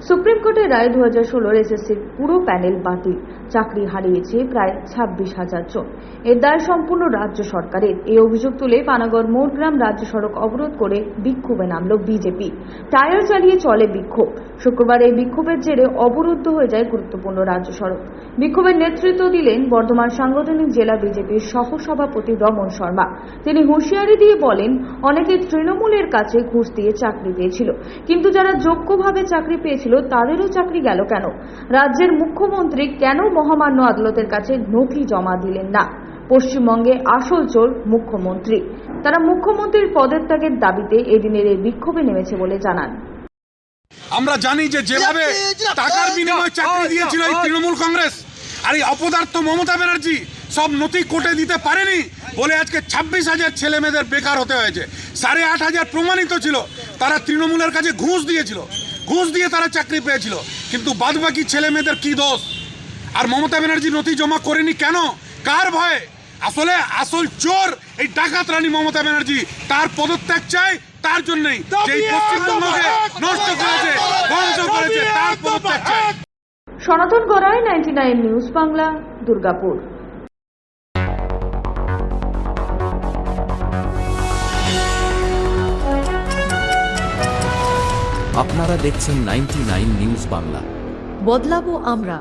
Supreme কোর্টের রায় 2016 এসএসসির পুরো প্যানেল বাতিল, চাকরি হারিয়েছে প্রায় 26,000 জন। এর দায় সম্পূর্ণ রাজ্য সরকারের। এই অভিযোগ তুলে পানাগড় মোড়গ্রাম রাজ্য সড়ক অবরোধ করে বিক্ষোভে নামল বিজেপি। টায়ার চালিয়ে চলে বিক্ষোভ। শুক্রবার এই বিক্ষোভের জেরে অবরুদ্ধ হয়ে যায় গুরুত্বপূর্ণ রাজ্য সড়ক। বিক্ষোভের নেতৃত্ব দিলেন বর্ধমান সাংগঠনিক জেলা বিজেপির সহসভাপতি রমন শর্মা। তিনি হুঁশিয়ারি দিয়ে বলেন, অনেকে তৃণমূলের কাছে ঘুষ দিয়ে চাকরি পেয়েছিল, কিন্তু যারা যোগ্যভাবে চাকরি পেয়েছিল তাদেরও চাকরি গেল কেন? রাজ্যের মুখ্যমন্ত্রী কেন মহামান্য আদালতের কাছে নথি জমা দিলেন না? পশ্চিমবঙ্গে আসল চোর মুখ্যমন্ত্রী। তারা মুখ্যমন্ত্রীর পদত্যাগের দাবিতে এদিনের এই বিক্ষোভে নেমেছে বলে জানান। আমরা জানি যে যেভাবে টাকার বিনিময়ে চাকরি দিয়েছিল এই তৃণমূল কংগ্রেস আর এই অপদার্থ মমতা ব্যানার্জি সব নথি কোর্টে দিতে পারেনি বলে আজকে 26,000 ছেলে মেয়েদের বেকার হতে হয়েছে। 8,500 প্রমাণিত ছিল তারা তৃণমূলের কাছে ঘুষ দিয়েছিল, ঘুষ দিয়ে তারা চাকরি পেয়েছিল, কিন্তু বাদবাকি ছেলে মেয়েদের কি দোষ? আর মমতা ব্যানার্জি নথি জমা করেনি কেন? কার ভয়ে? আসলে আসল চোর এই ডাকাত রানী মমতা ব্যানার্জি। তার পদত্যাগ চাই, তার জন্যই যে পশ্চিমবঙ্গকে নষ্ট করেছে, ধ্বংস করেছে, তার পদত্যাগ চাই। সনাতন গড়াই, 99 নিউজ বাংলা, দুর্গাপুর। আপনারা দেখছেন 99 নিউজ বাংলা। বদলাবো আমরা।